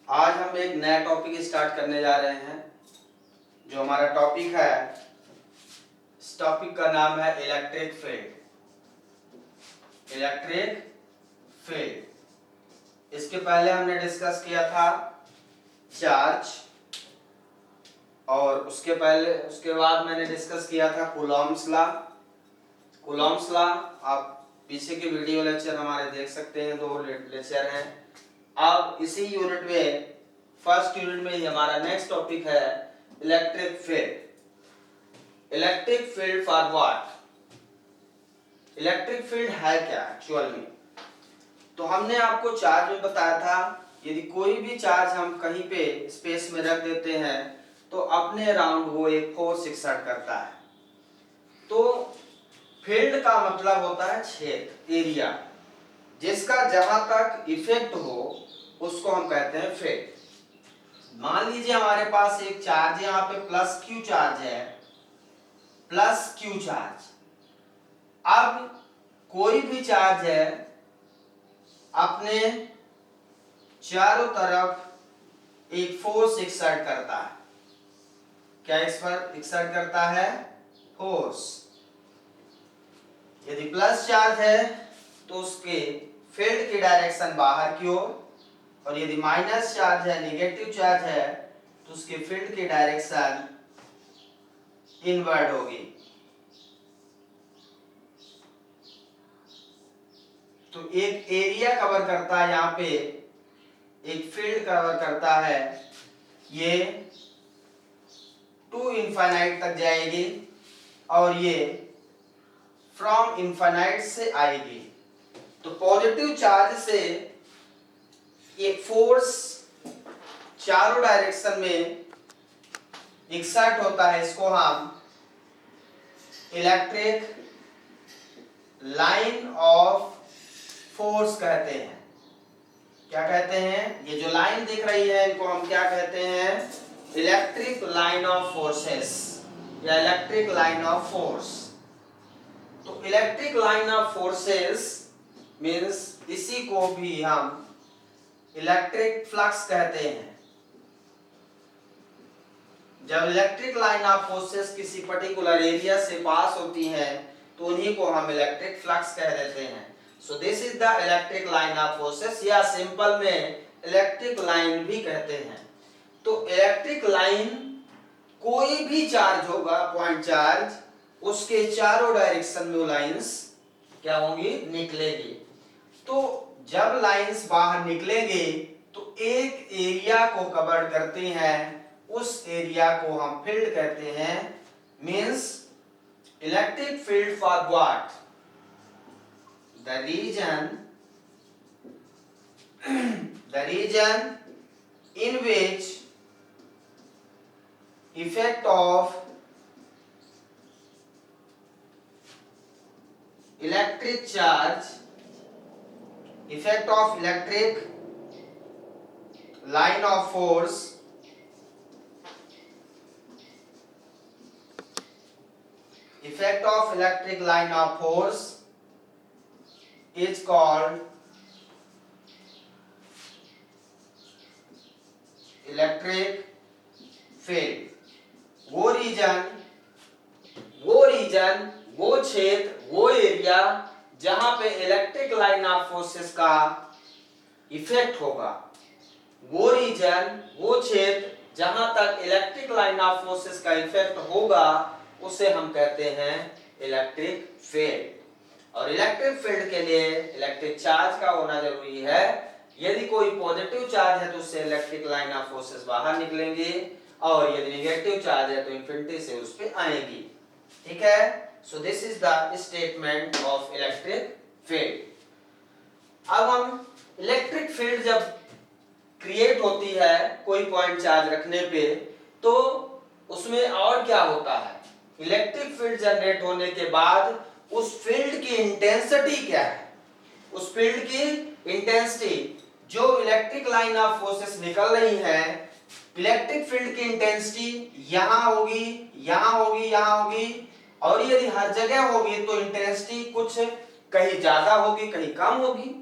आज हम एक नया टॉपिक स्टार्ट करने जा रहे हैं। जो हमारा टॉपिक है, इस टॉपिक का नाम है इलेक्ट्रिक फील्ड। Electric field. इसके पहले हमने डिस्कस किया था चार्ज, और उसके बाद मैंने डिस्कस किया था कूलॉम्स लॉ। कूलॉम्स लॉ आप पीछे के वीडियो लेक्चर हमारे देख सकते हैं, 2 लेक्चर हैं। अब इसी यूनिट में, फर्स्ट यूनिट में ही हमारा नेक्स्ट टॉपिक है electric field. Electric field for what? Electric field है क्या एक्चुअल में? तो हमने आपको चार्ज में बताया था, यदि कोई भी चार्ज हम कहीं पे स्पेस में रख देते हैं तो अपने अराउंड वो एक फोर्स एक्सर्ट करता है। तो फील्ड का मतलब होता है क्षेत्र, एरिया, जिसका जहां तक इफेक्ट हो उसको हम कहते हैं फील्ड। मान लीजिए हमारे पास एक चार्ज है, यहाँ पे प्लस क्यू चार्ज है, प्लस क्यू चार्ज। अब कोई भी चार्ज है अपने चारों तरफ एक फोर्स एक्सर्ट करता है। क्या एक्सर्ट करता है? फोर्स। यदि प्लस चार्ज है तो उसके फील्ड की डायरेक्शन बाहर की ओर, और यदि माइनस चार्ज है, नेगेटिव चार्ज है, तो उसके फील्ड की डायरेक्शन इनवर्ड होगी। तो एक एरिया कवर करता है, यहाँ पे एक फील्ड कवर करता है, ये टू इनफाइनाइट तक जाएगी और ये फ्रॉम इनफाइनाइट से आएगी। तो पॉजिटिव चार्ज से एक फोर्स चारों डायरेक्शन में एक्सर्ट होता है, इसको हम इलेक्ट्रिक लाइन ऑफ फोर्स कहते हैं। क्या कहते हैं? ये जो लाइन दिख रही है इनको हम क्या कहते हैं? इलेक्ट्रिक लाइन ऑफ फोर्सेस या इलेक्ट्रिक लाइन ऑफ फोर्स। तो electric line of forces means इसी को भी हम इलेक्ट्रिक फ्लक्स कहते हैं। जब इलेक्ट्रिक लाइन ऑफ फोर्सेस किसी पर्टिकुलर एरिया से पास होती हैं तो उन्हीं को हम इलेक्ट्रिक फ्लक्स कह देते हैं। So this is the electric line of forces, या सिंपल में इलेक्ट्रिक लाइन भी कहते हैं। तो इलेक्ट्रिक लाइन, कोई भी चार्ज होगा, पॉइंट चार्ज, उसके चारों डायरेक्शन में वो लाइंस क्या होंगी? निकलेगी। तो जब लाइंस बाहर निकलेंगे तो एक एरिया को कवर करते हैं, उस एरिया को हम फील्ड कहते हैं। Means electric field for what? The region in which effect of electric charge, effect of electric line of force, effect of electric line of force is called electric field. वो reason, वो क्षेत्र, वो area जहां पे electric line of forces का effect होगा, वो reason, वो क्षेत्र जहां तक इलेक्ट्रिक लाइन ऑफ फोर्सेस का इफेक्ट होगा, उसे हम कहते हैं इलेक्ट्रिक फील्ड। और इलेक्ट्रिक फील्ड के लिए इलेक्ट्रिक चार्ज का होना जरूरी है। यदि कोई पॉजिटिव चार्ज है तो उससे इलेक्ट्रिक लाइन ऑफ फोर्सेस बाहर निकलेंगे, और यदि नेगेटिव चार्ज है तो इन्फिनिटी से उस पे आएंगी। ठीक है? So this is the statement of electric field. अब हम इलेक्ट्रिक फील्ड जब क्रिएट होती है कोई पॉइंट चार्ज रखने पे, तो उसमें और क्या होता है? इलेक्ट्रिक फील्ड जनरेट होने के बाद उस फील्ड की इंटेंसिटी क्या है? उस फील्ड की इंटेंसिटी, जो इलेक्ट्रिक लाइन ऑफ फोर्सेस निकल रही है, इलेक्ट्रिक फील्ड की इंटेंसिटी यहां होगी, यहां होगी, यहां होगी, और यदि हर जगह होगी तो इंटेंसिटी कुछ कहीं ज्यादा होगी, कहीं कम होगी।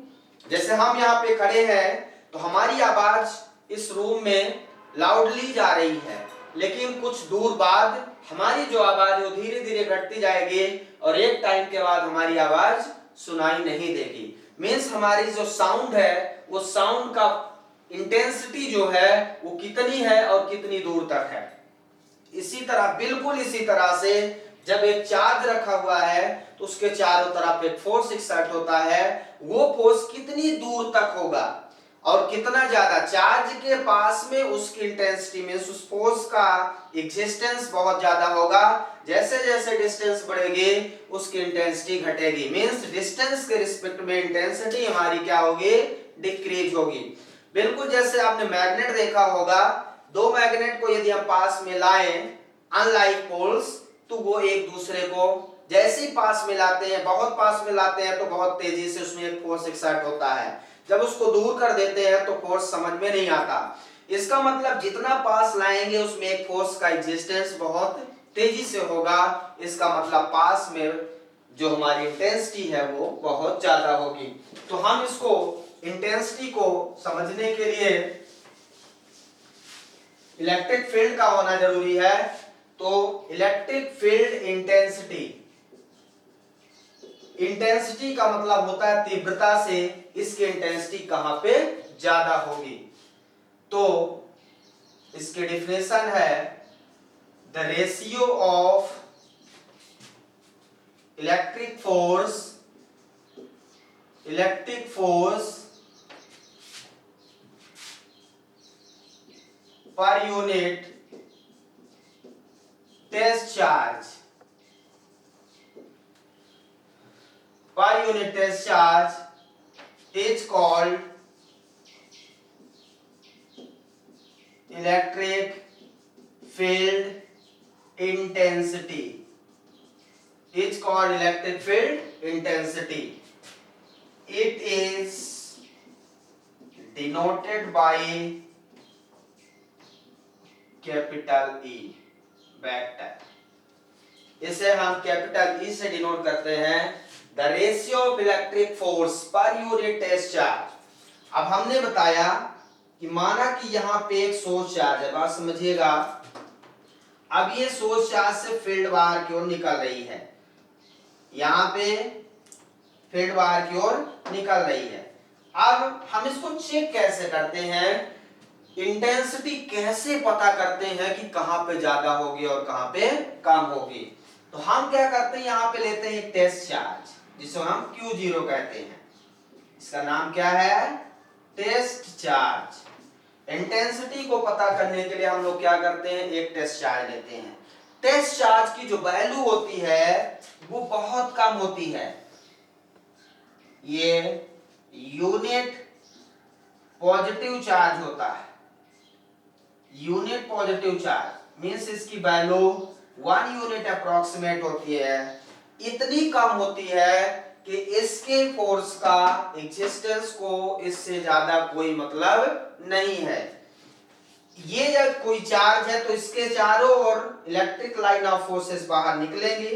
जैसे हम यहाँ पे खड़े हैं तो हमारी आवाज इस रूम में लाउडली जा रही है, लेकिन कुछ दूर बाद हमारी जो आवाज है वो धीरे धीरे घटती जाएगी और एक टाइम के बाद हमारी आवाज सुनाई नहीं देगी। मीन्स हमारी जो साउंड है वो साउंड का इंटेंसिटी जो है वो कितनी है और कितनी दूर तक है। इसी तरह, बिल्कुल इसी तरह से जब एक चार्ज रखा हुआ है तो उसके चारों तरफ एक फोर्स एक्सर्ट होता है, वो फोर्स कितनी दूर तक होगा और कितना ज्यादा चार्ज के पास में उसकी इंटेंसिटी में उस फोर्स का एग्जिस्टेंस बहुत ज्यादा होगा। जैसे जैसे डिस्टेंस बढ़ेगी उसकी इंटेंसिटी घटेगी। मींस डिस्टेंस के रिस्पेक्ट में इंटेंसिटी हमारी क्या होगी, डिक्रीज होगी। बिल्कुल जैसे आपने मैग्नेट देखा होगा, दो मैग्नेट को यदि हम पास में लाएं अनलाइक पोल्स, तो वो एक दूसरे को जैसे ही पास में लाते हैं, बहुत पास में लाते हैं तो बहुत तेजी से उसमें एक फोर्स एक्सर्ट होता है, जब उसको दूर कर देते हैं तो फोर्स समझ में नहीं आता। इसका मतलब जितना पास लाएंगे उसमें एक फोर्स का एग्जिस्टेंस बहुत तेजी से होगा। इसका मतलब पास में जो हमारी इंटेंसिटी है वो बहुत ज्यादा होगी। तो हम इसको इंटेंसिटी को समझने के लिए इलेक्ट्रिक फील्ड का होना जरूरी है। तो इलेक्ट्रिक फील्ड इंटेंसिटी, इंटेंसिटी का मतलब होता है तीव्रता से इसकी इंटेंसिटी कहां पे ज्यादा होगी। तो इसकी डेफिनेशन है the ratio of electric force per unit test charge is called electric field intensity. It's called electric field intensity. It is denoted by capital E vector. इसे हम कैपिटल ई से डिनोट करते हैं the ratio of electric force per unit test charge. अब हमने बताया कि माना कि यहाँ पे एक सोर्स चार्ज है, बात समझिएगा। अब ये सोर्स चार्ज से फील्ड बाहर की ओर निकल रही है, यहाँ पे फील्ड बाहर की ओर निकल रही है। अब हम इसको चेक कैसे करते हैं, इंटेंसिटी कैसे पता करते हैं कि कहां पे ज्यादा होगी और कहां पे कम होगी। तो हम क्या करते हैं, यहाँ पे लेते हैं टेस्ट चार्ज जिसको हम Q0 कहते हैं। इसका नाम क्या है, टेस्ट चार्ज। इंटेंसिटी को पता करने के लिए हम लोग क्या करते हैं, एक टेस्ट चार्ज लेते हैं। टेस्ट चार्ज की जो वैल्यू होती है वो बहुत कम होती है। ये यूनिट पॉजिटिव चार्ज होता है। यूनिट पॉजिटिव चार्ज मींस इसकी वैल्यू 1 यूनिट अप्रोक्सीमेट होती है। इतनी कम होती है कि इसके फोर्स का एग्जिस्टेंस को इससे ज्यादा कोई मतलब नहीं है। ये जब कोई चार्ज है तो इसके चारों ओर इलेक्ट्रिक लाइन ऑफ फोर्सेस बाहर निकलेंगे।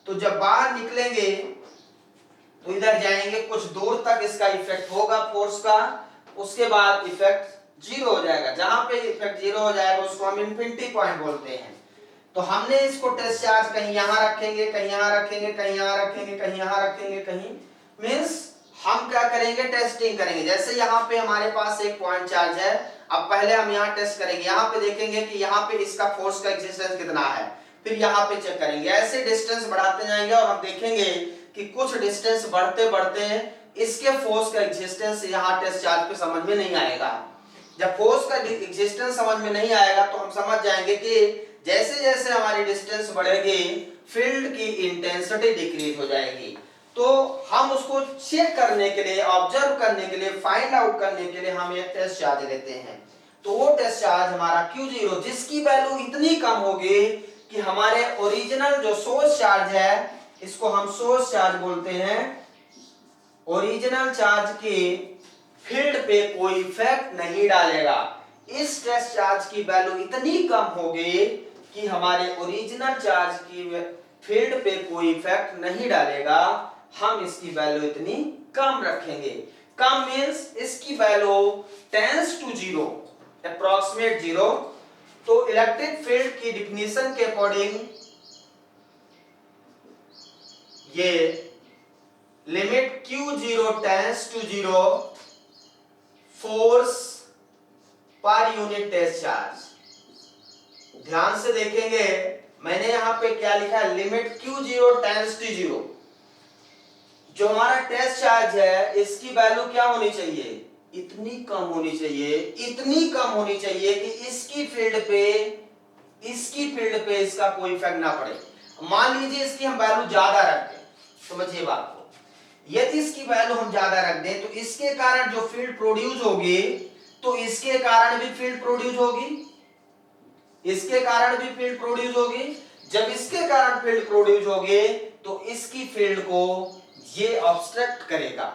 तो जब बाहर निकलेंगे तो इधर जाएंगे, कुछ दूर तक इसका इफेक्ट होगा फोर्स का, उसके बाद इफेक्ट जीरो हो जाएगा। जहां पे इफेक्ट जीरो हो जाएगा उसको हम इंफिनिटी पॉइंट बोलते हैं। तो हमने इसको टेस्ट चार्ज कहीं यहां रखेंगे, कहीं यहां रखेंगे, कहीं यहां रखेंगे, कहीं यहां रखेंगे, कहीं मींस हम क्या करेंगे, टेस्टिंग करेंगे। जैसे यहाँ पे हमारे पास एक पॉइंट चार्ज है, अब पहले हम यहाँ टेस्ट करेंगे, यहाँ पे देखेंगे कि यहाँ पे इसका फोर्स का एग्जिस्टेंस कितना है, फिर यहाँ पे चेक करेंगे। ऐसे डिस्टेंस बढ़ाते जाएंगे और हम देखेंगे कि कुछ डिस्टेंस बढ़ते बढ़ते इसके फोर्स का एग्जिस्टेंस यहाँ टेस्ट चार्ज पे समझ में नहीं आएगा। जब फोर्स का एग्जिस्टेंस समझ में नहीं आएगा तो हम समझ जाएंगे कि जैसे जैसे हमारी डिस्टेंस बढ़ेगी फील्ड की इंटेंसिटी डिक्रीज हो जाएगी। तो हम उसको चेक करने के लिए, ऑब्जर्व करने के लिए, फाइंड आउट करने के लिए हम एक टेस्ट चार्ज लेते हैं। तो वो टेस्ट चार्ज हमारा Q0 जिसकी वैल्यू इतनी कम होगी कि हमारे ओरिजिनल जो सोर्स चार्ज है, इसको हम सोर्स चार्ज बोलते हैं, ओरिजिनल चार्ज के फील्ड पे कोई इफेक्ट नहीं डालेगा। इस टेस्ट चार्ज की वैल्यू इतनी कम होगी कि हमारे ओरिजिनल चार्ज की फील्ड पे कोई इफेक्ट नहीं डालेगा। हम इसकी वैल्यू इतनी कम रखेंगे। कम मीन्स इसकी value tends to zero, approximate zero. तो इलेक्ट्रिक फील्ड की डिफिनीशन के अकॉर्डिंग ये limit Q zero tends to zero force per unit test charge. ध्यान से देखेंगे मैंने यहां पे क्या लिखा है, limit Q zero tends to zero. जो हमारा टेस्ट चार्ज है इसकी वैल्यू क्या होनी चाहिए, इतनी कम होनी चाहिए, इतनी कम होनी चाहिए कि इसकी फील्ड पे इसका कोई इफेक्ट ना पड़े। मान लीजिए इसकी हम वैल्यू ज्यादा रख दें, समझिए बात को, यदि इसकी वैल्यू हम ज्यादा रख दें तो इसके कारण जो फील्ड प्रोड्यूस होगी तो इसके कारण भी फील्ड प्रोड्यूस होगी, इसके कारण भी फील्ड प्रोड्यूस होगी। जब इसके कारण फील्ड प्रोड्यूस होगी तो इसकी फील्ड को ये ऑब्स्ट्रक्ट करेगा,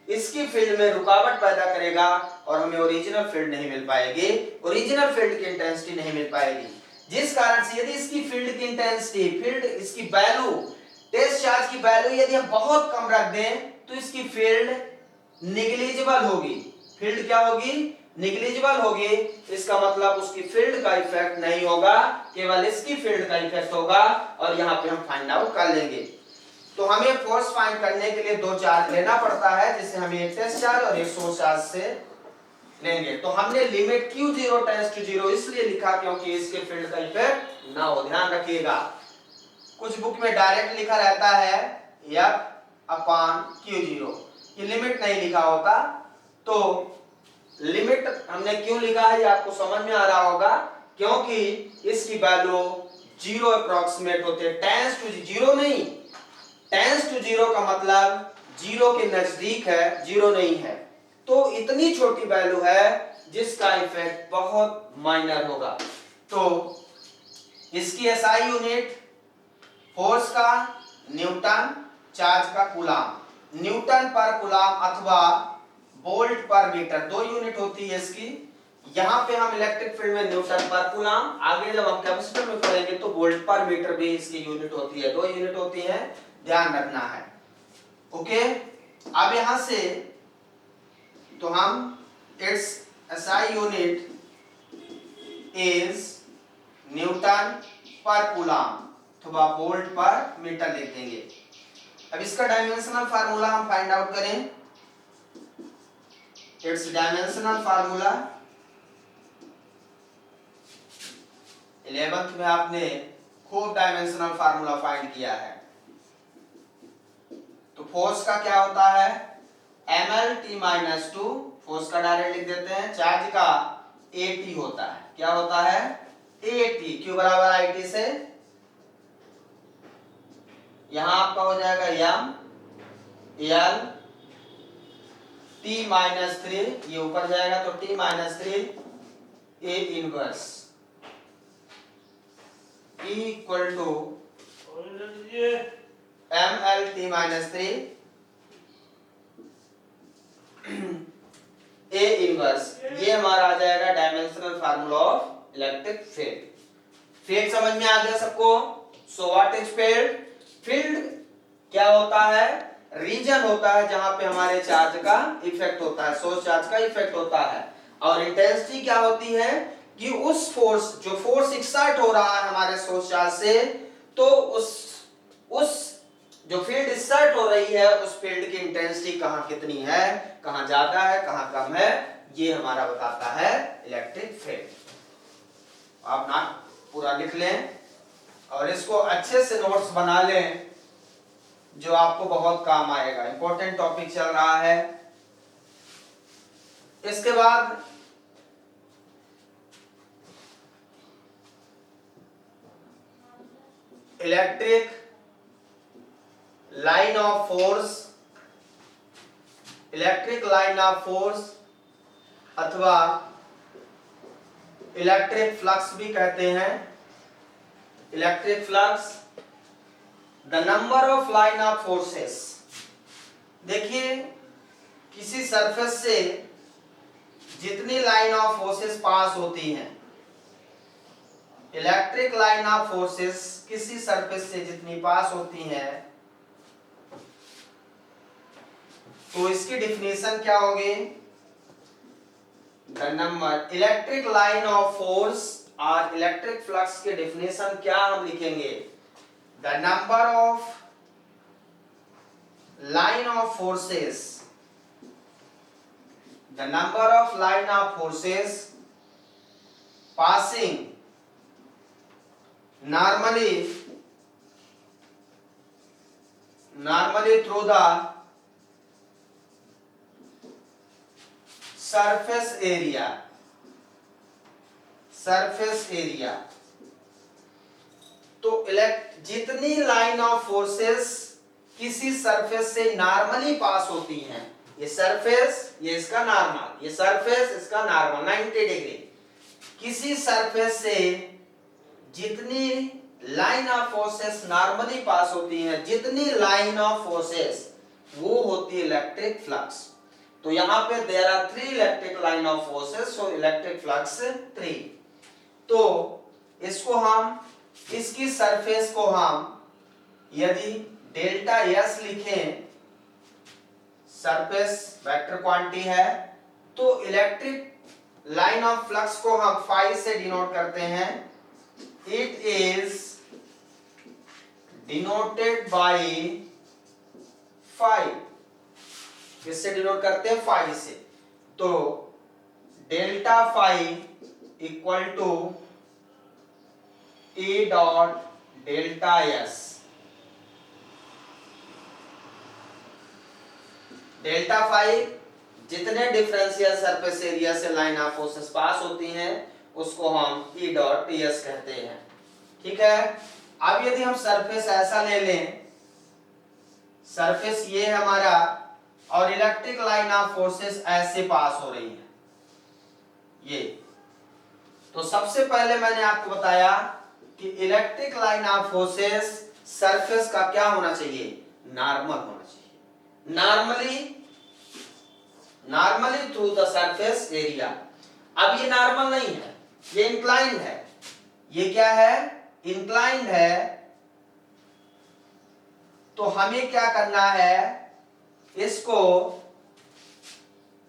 इसकी फील्ड में रुकावट पैदा करेगा और हमें ओरिजिनल फील्ड नहीं मिल पाएगी, ओरिजिनल फील्ड की इंटेंसिटी नहीं मिल पाएगी। जिस कारण से यदि इसकी फील्ड की इंटेंसिटी, फील्ड इसकी वैल्यू, टेस्ट चार्ज की वैल्यू यदि हम बहुत कम रख दें तो इसकी फील्ड नेग्लिजिबल होगी। फील्ड क्या होगी, नेग्लिजिबल होगी। इसका मतलब उसकी फील्ड का इफेक्ट नहीं होगा, केवल इसकी फील्ड का इफेक्ट होगा और यहां पे हम फाइंड आउट कर लेंगे। तो हमें फोर्स फाइंड करने के लिए दो चार्ज लेना पड़ता है, जिसे हम एक टेस्ट चार्ज और एक सोर्स चार्ज से लेंगे। तो हमने limit Q zero tends to zero इसलिए लिखा क्योंकि इसके फील्ड का इफेक्ट ना हो। ध्यान रखिएगा कुछ बुक में डायरेक्ट लिखा रहता है F/Q जीरो, ये लिमिट नहीं लिखा होता। तो लिमिट हमने क्यों लिखा है ये आपको समझ में आ रहा होगा, क्योंकि इसकी वैल्यू जीरो अप्रोक्सीमेट होते हैं, टेंस टू जीरो नहीं, टेंस टू जीरो का मतलब जीरो के नजदीक है, जीरो नहीं है। तो इतनी छोटी वैल्यू है जिसका इफेक्ट बहुत माइनर होगा। तो इसकी एसआई यूनिट फोर्स का न्यूटन, चार्ज का कूलाम। न्यूटन पर कूलाम अथवा वोल्ट पर मीटर, दो यूनिट होती है इसकी। यहां पे हम इलेक्ट्रिक फील्ड में न्यूटन पर कूलाम, आगे जब हम कैपेसिटर में पढ़ेंगे तो वोल्ट पर मीटर भी इसकी यूनिट होती है, दो यूनिट होती है, ध्यान रखना है। ओके, अब यहां से तो हम it's SI unit is Newton पर कूलाम अथवा वोल्ट पर मीटर लिख देंगे। अब इसका डायमेंशनल फार्मूला हम फाइंड आउट करें। इट्स डायमेंशनल फार्मूला 11th में आपने खूब डायमेंशनल फार्मूला फाइंड किया है। तो फोर्स का क्या होता है, mlt-2, फोर्स का डायरेक्ट लिख देते हैं। चार्ज का at होता है, क्या होता है, at, q बराबर it से यहां आपका हो जाएगा m l t-3, ये ऊपर जाएगा तो t-3 a inverse E equal to mlt-3 a inverse. ये हमारा आ जाएगा dimensional formula of electric field. Field समझ में आ गया सबको। So what is field, field क्या होता है, रीजन होता है जहां पे हमारे चार्ज का इफेक्ट होता है, सोर्स चार्ज का इफेक्ट होता है। और इंटेंसिटी क्या होती है कि उस फोर्स, जो फोर्स एक्सर्ट हो रहा है हमारे सोर्स चार्ज से, तो उस जो फील्ड एक्सर्ट हो रही है उस फील्ड की इंटेंसिटी कहां कितनी है, कहां ज्यादा है कहां कम है, ये हमारा बताता है इलेक्ट्रिक फील्ड। आप ना पूरा लिख लें और इसको अच्छे से नोट्स बना लें जो आपको बहुत काम आएगा, इंपॉर्टेंट टॉपिक चल रहा है। इसके बाद electric line of force, electric line of force अथवा इलेक्ट्रिक फ्लक्स भी कहते हैं। Electric flux, the number of line of forces. देखिए किसी सरफेस से जितनी लाइन ऑफ फोर्सेस पास होती हैं, इलेक्ट्रिक लाइन ऑफ फोर्सेस किसी सरफेस से जितनी पास होती हैं तो इसकी डिफिनेशन क्या होगी? The number electric line of force और इलेक्ट्रिक फ्लक्स की डिफिनेशन क्या हम लिखेंगे? The number of line of forces, the number of line of forces passing normally through the surface area, तो जितनी लाइन ऑफ फोर्सेस किसी सरफेस से normally पास होती हैं, ये सरफेस, ये इसका नॉर्मल, ये सरफेस इसका नॉर्मल 90 डिग्री, किसी सरफेस से जितनी लाइन ऑफ फोर्सेस नॉर्मली पास होती हैं, जितनी लाइन ऑफ फोर्सेस, वो होती है इलेक्ट्रिक फ्लक्स। तो यहाँ पे there are 3 electric line of forces, so electric flux 3। तो इसको हम, इसकी सरफेस को हम यदि डेल्टा एस लिखें, सरफेस वेक्टर क्वांटिटी है, तो इलेक्ट्रिक लाइन ऑफ फ्लक्स को हम फाई से डिनोट करते हैं। It is denoted by phi, किससे डिनोट करते हैं? फाई से। तो delta phi equal to A dot delta S. Delta phi जितने डिफरेंशियल सरफेस एरिया से लाइन ऑफ फोर्सेस पास होती हैं, उसको हम ई डॉट टी एस कहते हैं। ठीक है। अब यदि हम सरफेस ऐसा ले लें, सरफेस ये हमारा, और इलेक्ट्रिक लाइन ऑफ फोर्सेस ऐसे पास हो रही है, ये, तो सबसे पहले मैंने आपको बताया कि electric line of forces surface का क्या होना चाहिए? नॉर्मल होना चाहिए, normally through the surface area. अब ये नॉर्मल नहीं है, ये इंक्लाइंड है। ये क्या है? इंक्लाइंड है। तो हमें क्या करना है? इसको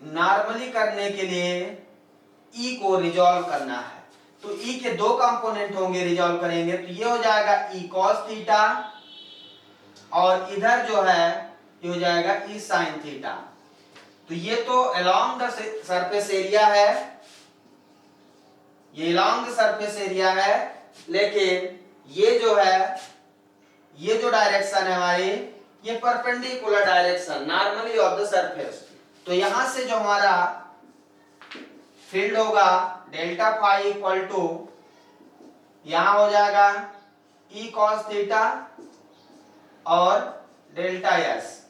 नॉर्मली करने के लिए ई को रिजॉल्व करना है। तो ई के 2 कंपोनेंट होंगे, रिजॉल्व करेंगे तो ये हो जाएगा ई कॉस थीटा, और इधर जो है ये हो जाएगा ई साइन थीटा। तो ये तो अलोंग द सरफेस एरिया है, ये अलोंग द सरफेस एरिया है, लेकिन ये जो है, ये जो डायरेक्शन है हमारी, ये perpendicular direction normally of the surface. तो यहां से जो हमारा फील्ड होगा डेल्टा फाई इक्वल टू, यहां हो जाएगा ई कॉस थीटा और डेल्टा एस।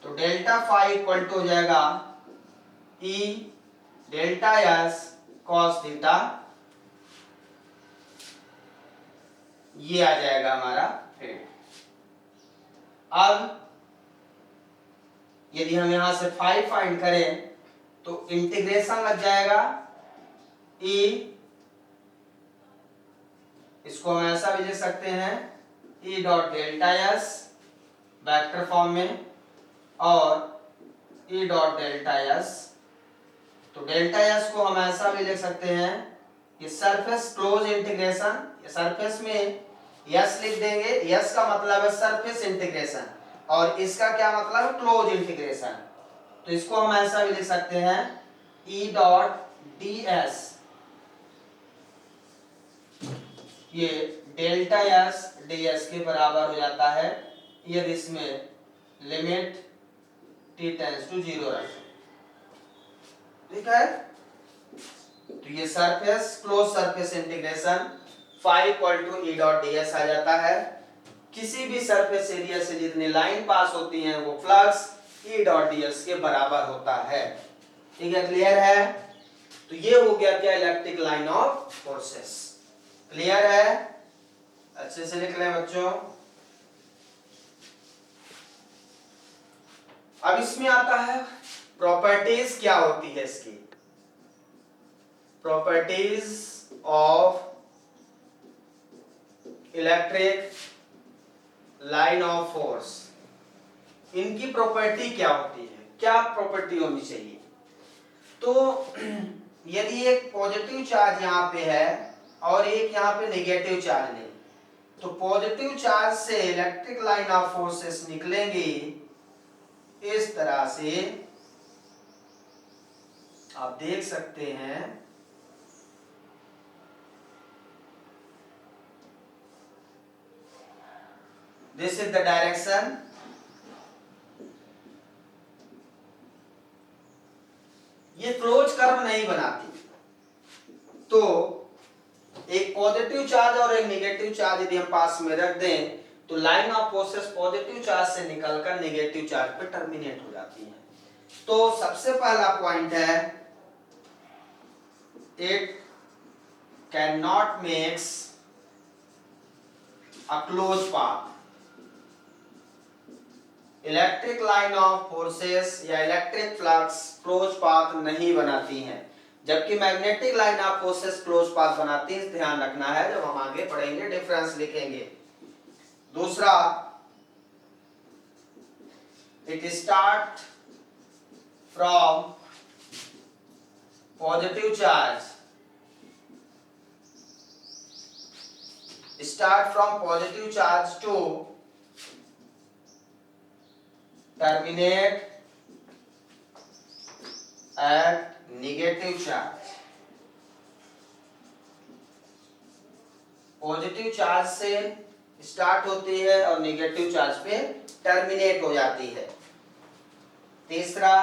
तो डेल्टा फाई इक्वल टू हो जाएगा ई डेल्टा एस कॉस थीटा, ये आ जाएगा हमारा फील्ड। अब यदि हम यहां से फाई फाइंड करें तो इंटीग्रेशन लग जाएगा ई, इसको हम ऐसा भी लिख सकते हैं E dot delta S vector form में, और ई डॉट डेल्टा एस। तो डेल्टा एस को हम ऐसा भी लिख सकते हैं कि सरफेस क्लोज इंटीग्रेशन, सरफेस में यस लिख देंगे, यस का मतलब है सरफेस इंटीग्रेशन, और इसका क्या मतलब है? Close integration. तो इसको हम ऐसा भी लिख सकते हैं ई डॉट डी एस, ये डेल्टा एस डी एस के बराबर हो जाता है यदि इसमें लिमिट t टेंड्स टू 0 रखें। ठीक है। तो ये surface close surface integration phi equal to E dot D S आ जाता है। किसी भी सरफेस एरिया से जितनी लाइन पास होती हैं वो फ्लक्स ई डॉट डी एस के बराबर होता है। ठीक है, क्लियर है? तो ये हो गया क्या? Electric line of forces. Clear है? अच्छे से लिख लें बच्चों। अब इसमें आता है प्रॉपर्टीज क्या होती है इसकी, properties of electric line of force. इनकी प्रॉपर्टी क्या होती है, क्या प्रॉपर्टी होनी चाहिए? तो यदि एक पॉजिटिव चार्ज यहाँ पे है और एक यहाँ पे नेगेटिव चार्ज है, तो पॉजिटिव चार्ज से इलेक्ट्रिक लाइन ऑफ फोर्सेस निकलेंगे इस तरह से, आप देख सकते हैं। This is the direction. ये क्लोज कर्व नहीं बनाती, तो एक पॉजिटिव चार्ज और एक नेगेटिव चार्ज यदि हम पास में रख दें तो line of forces positive charge से निकलकर नेगेटिव चार्ज पे टर्मिनेट हो जाती है। तो सबसे पहला पॉइंट है, it can not makes a close path. Electric line of forces या इलेक्ट्रिक फ्लक्स क्लोज पाथ नहीं बनाती हैं, जबकि magnetic line of forces close path बनाती है। ध्यान रखना है, जब हम आगे पढ़ेंगे डिफरेंस लिखेंगे। दूसरा, it start from positive charge, start from positive charge to terminate at negative charge. Positive charge से स्टार्ट होती है और नेगेटिव चार्ज पे टर्मिनेट हो जाती है। तीसरा,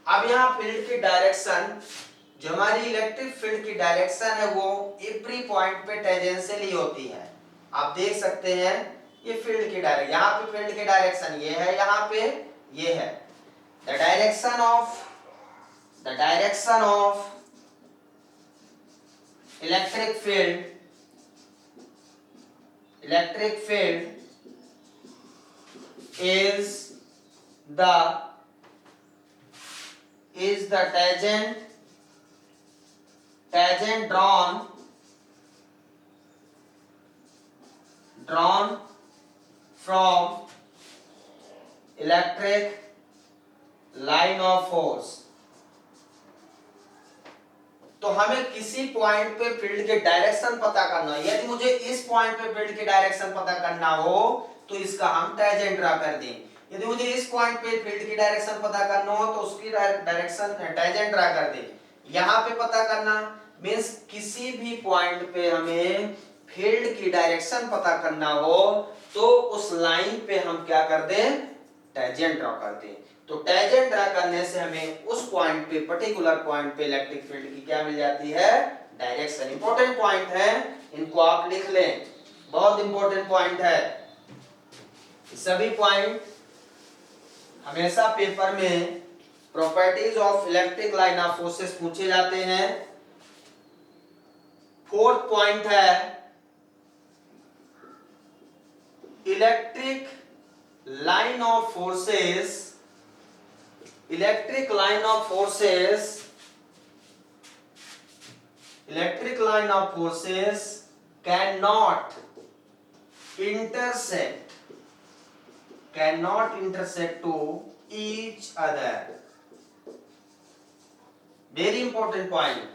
अब यहाँ फील्ड की डायरेक्शन, जो हमारी इलेक्ट्रिक फील्ड की डायरेक्शन है वो एवरी पॉइंट पे टेंजेंशियली होती है। आप देख सकते हैं ये फील्ड की डायरेक्शन, यहाँ पे फील्ड की डायरेक्शन ये है, यहाँ पे ये है। The direction of electric field is the tangent drawn from electric line of force। तो हमें किसी पॉइंट पे फील्ड के डायरेक्शन पता करना है। यदि मुझे इस पॉइंट पे फील्ड की डायरेक्शन पता करना हो तो इसका हम टेंजेंट ड्रा कर दें। यदि मुझे इस पॉइंट पे फील्ड की डायरेक्शन पता करना हो तो उसकी डायरेक्शन टेंजेंट ड्रा कर दें। यहाँ पे पता करना मींस किसी भी पॉइंट पे हमें फील्ड की डायरेक्शन पता करना हो तो उस लाइन पे हम क्या कर दें, टेंजेंट ड्रा कर दें। तो टेंजेंट ड्रा करने से हमें उस पॉइंट पे, पर्टिकुलर पॉइंट पे इलेक्ट्रिक फील्ड की क्या मिल जाती है, डायरेक्शन। इंपॉर्टेंट पॉइंट है, इनको आप लिख लें, बहुत इंपॉर्टेंट पॉइंट है। सभी पॉइंट हमेशा पेपर में properties of electric line of forces पूछे जाते हैं। फोर्थ पॉइंट है, electric line of forces cannot intersect to each other। Very important point,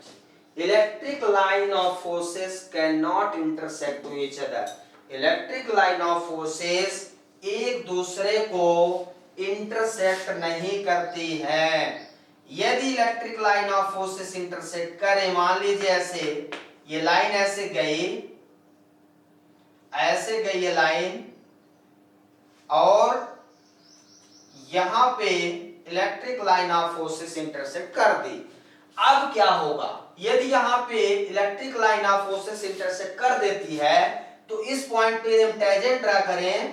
electric line of forces cannot intersect to each other। Electric line of forces एक दूसरे को intersect नहीं करती है। यदि electric line of forces intersect करें, मान लीजिए ऐसे ये लाइन ऐसे गई ये लाइन, और यहां पे electric line of forces intersect कर दी। अब क्या होगा, यदि यहां पे electric line of forces intersect कर देती है तो इस पॉइंट पे हम टेंजेंट ड्रा करें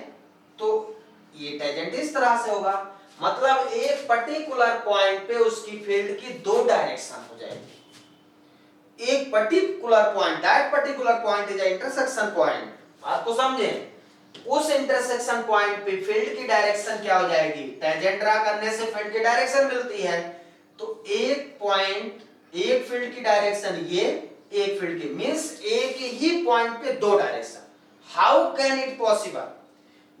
तो ये टेंजेंट इस तरह से होगा। मतलब एक पर्टिकुलर पॉइंट पे उसकी फील्ड की दो डायरेक्शन हो जाएगी। एक particular point, that particular point is intersection point. बात को समझें, उस इंटरसेक्शन पॉइंट पे फील्ड की डायरेक्शन क्या हो जाएगी, टेंजेंट ड्रा करने से फील्ड की डायरेक्शन मिलती है। तो एक पॉइंट, एक फील्ड की डायरेक्शन ये, एक फील्ड की, मींस एक ही पॉइंट पे दो direction. How can it possible,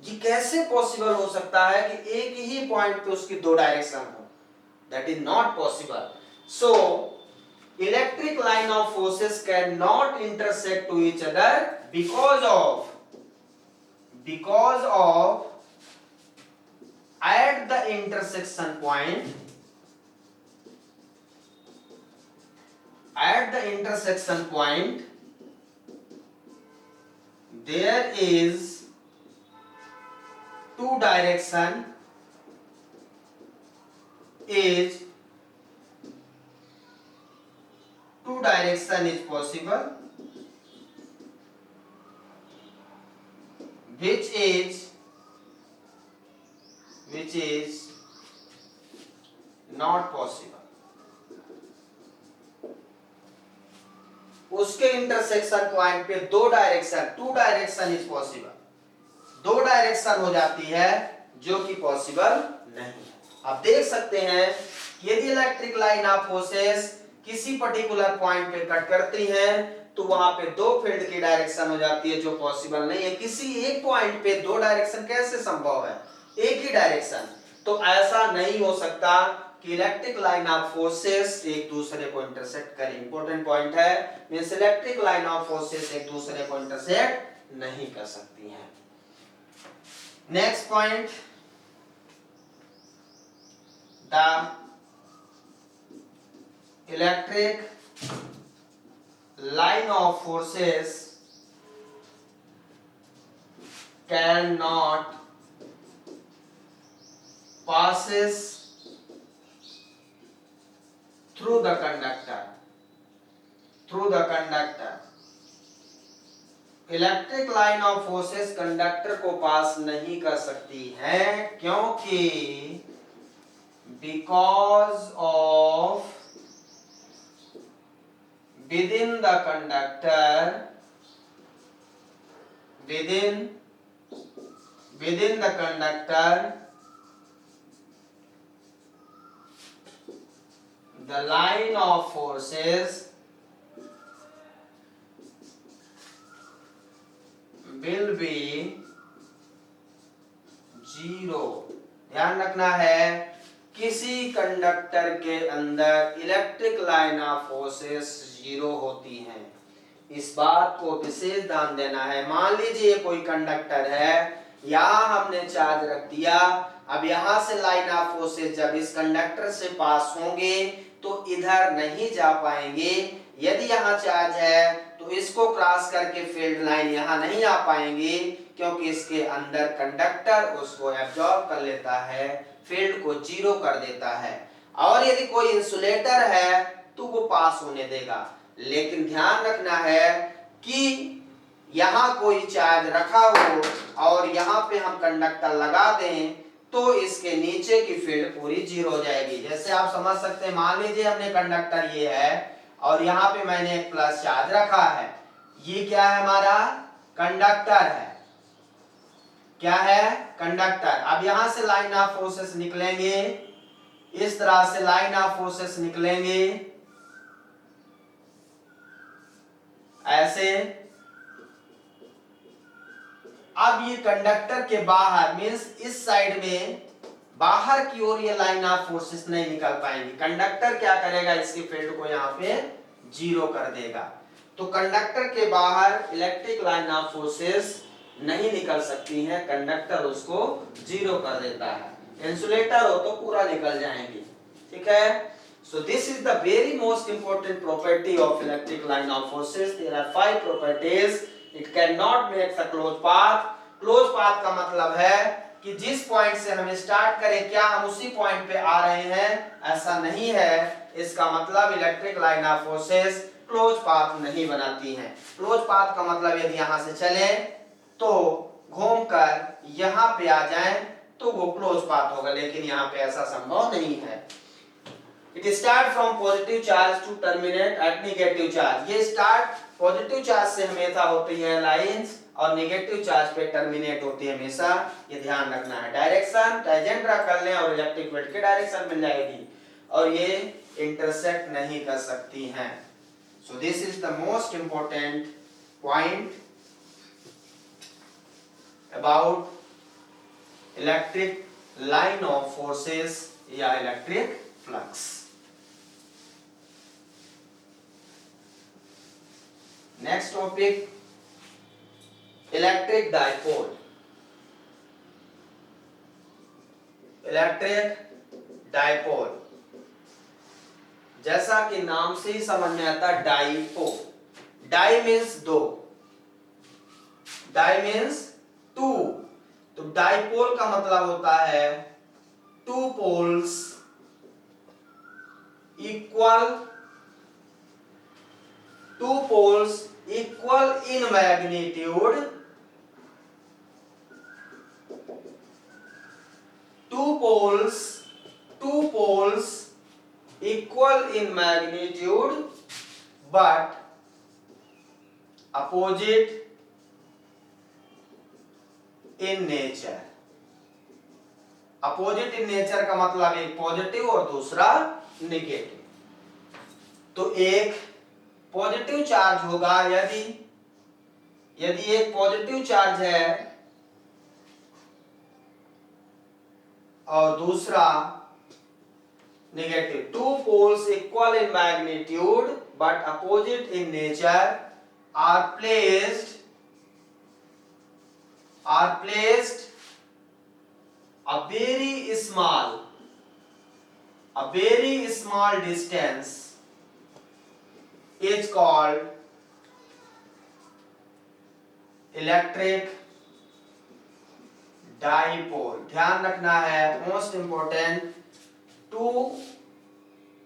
ये कैसे पॉसिबल हो सकता है कि एक ही पॉइंट पे उसकी दो डायरेक्शन हो? That is not possible. So electric line of forces cannot intersect to each other because of at the intersection point there is two direction is possible, which is not possible. उसके intersection point पे दो direction, two direction is possible, दो direction हो जाती है जो कि possible नहीं है. आप देख सकते हैं यदि इलेक्ट्रिक लाइन ऑफ फोर्सेस किसी पर्टिकुलर पॉइंट पे कट करती हैं तो वहां पे दो फील्ड की डायरेक्शन हो जाती है जो पॉसिबल नहीं है. किसी एक पॉइंट पे दो डायरेक्शन कैसे संभव है? एक ही डायरेक्शन. तो ऐसा नहीं हो सकता कि इलेक्ट्रिक लाइन ऑफ फोर्सेस एक दूसरे को इंटरसेक्ट करें. इंपॉर्टेंट पॉइंट है, means electric line of forces एक दूसरे को इंटरसेक्ट नहीं कर सकती हैं. Next point, the electric line of forces cannot passes through the conductor. Electric line of forces conductor को पास नहीं कर सकती है क्योंकि because of within the conductor the line of forces will be zero. ध्यान रखना है किसी कंडक्टर के अंदर electric line of forces zero होती हैं. इस बात को विशेष ध्यान देना है. मान लीजिए कोई कंडक्टर है, यहाँ हमने चार्ज रख दिया. अब यहाँ से लाइन ऑफ फोर्सेस जब इस कंडक्टर से पास होंगे तो इधर नहीं जा पाएंगे. यदि यहाँ चार्ज है तो इसको क्रॉस करके फील्ड लाइन यहाँ नहीं आ पाएंगे क्योंकि इसके अंदर कंडक्टर उसको एब्जॉर्ब कर लेता है, फील्ड को जीरो कर देता है. और यदि कोई इंसुलेटर है तो वो पास होने देगा. लेकिन ध्यान रखना है कि यहाँ कोई चार्ज रखा हो और यहाँ पे हम कंडक्टर लगा दें तो इसके नीचे की फील्ड पूरी जीरो हो जाएगी. जैसे आप समझ सकते हैं, मान लीजिए हमने कंडक्टर ये है और यहाँ पे मैंने एक प्लस चार्ज रखा है. ये क्या है? हमारा कंडक्टर है. क्या है? कंडक्टर. अब यहां से लाइन ऑफ फोर्सेस निकलेंगे, इस तरह से लाइन ऑफ फोर्सेस निकलेंगे ऐसे. अब ये कंडक्टर के बाहर मींस इस साइड में बाहर की ओर ये लाइन ऑफ फोर्सेस नहीं निकल पाएंगी. कंडक्टर क्या करेगा? इसकी फील्ड को यहाँ पे जीरो कर देगा. तो कंडक्टर के बाहर इलेक्ट्रिक लाइन ऑफ फोर्सेस नहीं निकल सकती हैं, कंडक्टर उसको जीरो कर देता है. इंसुलेटर हो तो पूरा निकल जाएंगे. ठीक है. So this is the very most important property of electric line of forces. There are 5 properties. It cannot make a closed path. Closed path का मतलब है कि जिस पॉइंट से हम स्टार्ट करें क्या हम उसी पॉइंट पे आ रहे हैं? ऐसा नहीं है. इसका मतलब electric line of forces close path नहीं बनाती हैं. क्लोज पाथ का मतलब यदि यहां से चले तो घूमकर यहाँ पे आ जाएं तो वो क्लोज पाथ होगा, लेकिन यहाँ पे ऐसा संभव नहीं है. It start from positive charge to terminate at negative charge. ये स्टार्ट पॉजिटिव चार्ज से हमेशा होती है लाइंस और नेगेटिव चार्ज पे टर्मिनेट होती है हमेशा. ये ध्यान रखना है. डायरेक्शन टेंजेंट ड्रा कर लें और इलेक्ट्रिक फील्ड की डायरेक्शन मिल जाएगी और ये इंटरसेक्ट नहीं कर सकती हैं. So this is the most important point about electric line of forces या electric flux. Next topic electric dipole. Electric dipole जैसा कि नाम से ही समझ में आता है, डाइपोल। डाई मीन्स दो, डाई मीन्स टू, तो डाइपोल का मतलब होता है two poles equal, two poles equal in magnitude, two poles equal in magnitude but opposite in nature। Opposite in nature का मतलब एक पॉजिटिव और दूसरा नेगेटिव। तो एक पॉजिटिव चार्ज होगा, यदि एक पॉजिटिव चार्ज है और दूसरा negative, two poles equal in magnitude but opposite in nature are placed a very small distance is called electric dipole. ध्यान रखना है, most important, two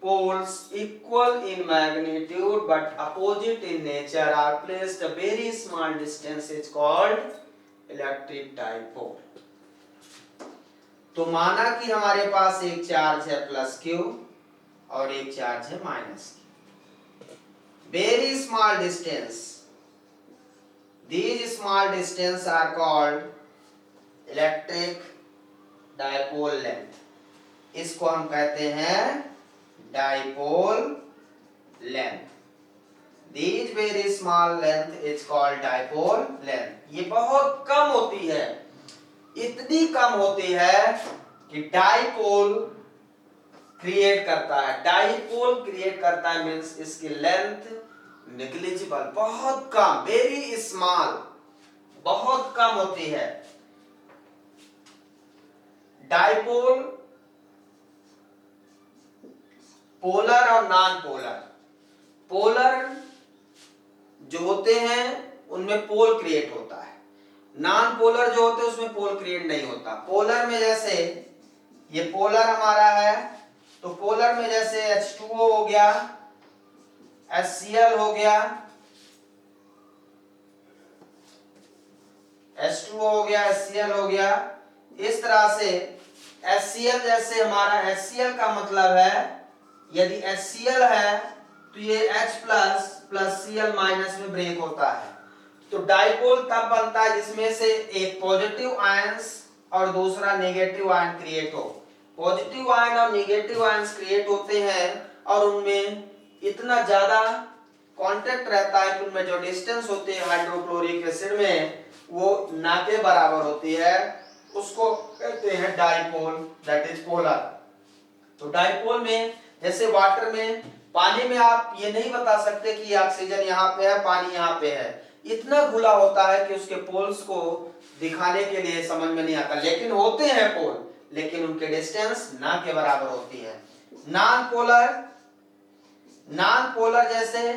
poles equal in magnitude but opposite in nature are placed a very small distance is called electric dipole। तो माना कि हमारे पास एक charge है plus Q और एक चार्ज है minus Q, very small distance, these small distance are called electric dipole length. इसको हम कहते हैं dipole length. These very small length is called dipole length. ये बहुत कम होती है, इतनी कम होती है कि डाइपोल क्रिएट करता है। डाइपोल क्रिएट करता है मीन्स इसकी लेंथ नेग्लिजिबल, बहुत कम, वेरी स्मॉल, बहुत कम होती है। डाइपोल पोलर और नॉन पोलर, पोलर जो होते हैं उनमें पोल क्रिएट होता है, नॉन पोलर जो होते हैं उसमें पोल क्रिएट नहीं होता। पोलर में जैसे ये पोलर हमारा है, तो पोलर में जैसे H2O हो गया, HCl हो गया, H2O हो गया, HCl हो गया, इस तरह से HCl जैसे हमारा HCl का मतलब है, यदि HCl है तो ये H प्लस Cl माइनस में ब्रेक होता है। तो डाइपोल तब बनता है जिसमें से एक पॉजिटिव आयंस और दूसरा नेगेटिव आयन क्रिएट हो। पॉजिटिव आयन और नेगेटिव आयंस क्रिएट होते हैं और उनमें इतना ज्यादा कांटेक्ट रहता है कि उनमें जो डिस्टेंस होती है हाइड्रोक्लोरिक एसिड में वो ना के बराबर होती है, उसको कहते हैं डाइपोल, दैट इज पोलर। तो डाइपोल में जैसे वाटर में, पानी में आप ये नहीं बता सकते कि ऑक्सीजन यहाँ पे है, पानी यहाँ पे है, इतना घुला होता है कि उसके पोल्स को दिखाने के लिए समझ में नहीं आता, लेकिन होते हैं पोल, लेकिन उनके डिस्टेंस ना के बराबर होती है। नॉन पोलर, नॉन पोलर जैसे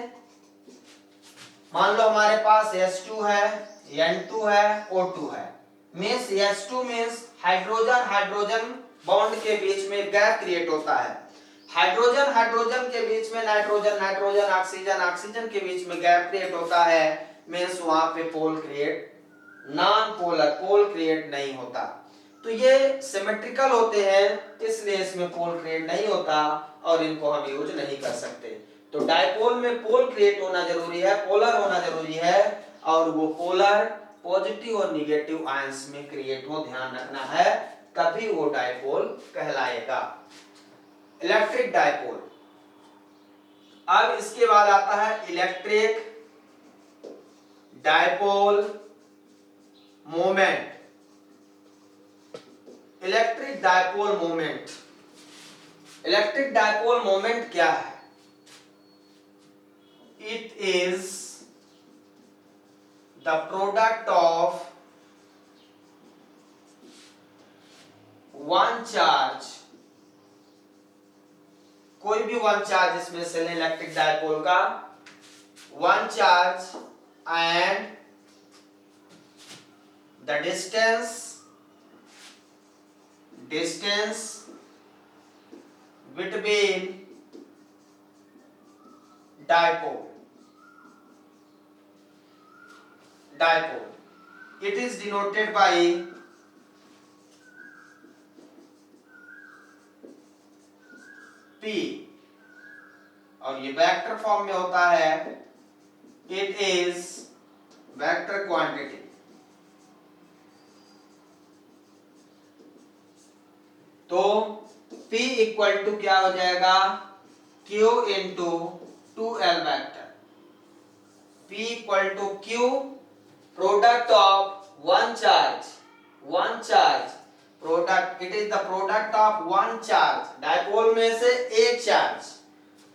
मान लो हमारे पास H2 है, N2 है, O2 है, means H2 means hydrogen hydrogen bond के बीच में गैप क्रिएट होता है। हाइड्रोजन हाइड्रोजन के बीच में नाइट्रोजन नाइट्रोजन ऑक्सीजन ऑक्सीजन के बीच में गैप क्रिएट होता है, मींस वहां पे पोल क्रिएट, नॉन पोलर पोल क्रिएट नहीं होता। तो ये सिमेट्रिकल होते हैं, इसलिए इसमें पोल क्रिएट नहीं होता और इनको हम यूज नहीं कर सकते। तो डाइपोल में पोल क्रिएट होना जरूरी है, पोलर होना जरूरी है, और वो पोलर पॉजिटिव और नेगेटिव आयंस में क्रिएट हो, ध्यान रखना है, तभी वो डाइपोल कहलाएगा, इलेक्ट्रिक डाइपोल। अब इसके बाद आता है electric dipole moment. Electric dipole moment. Electric dipole moment क्या है? It is the product of one charge, कोई भी वन चार्ज इसमें से लें इलेक्ट्रिक डायपोल का, one charge and the distance between dipole. It is denoted by P और ये वेक्टर फॉर्म में होता है। It is vector quantity. तो P इक्वल टू क्या हो जाएगा? Q into 2L vector. P equal to Q, product of one charge product, it is the product of one charge, dipole में से एक चार्ज,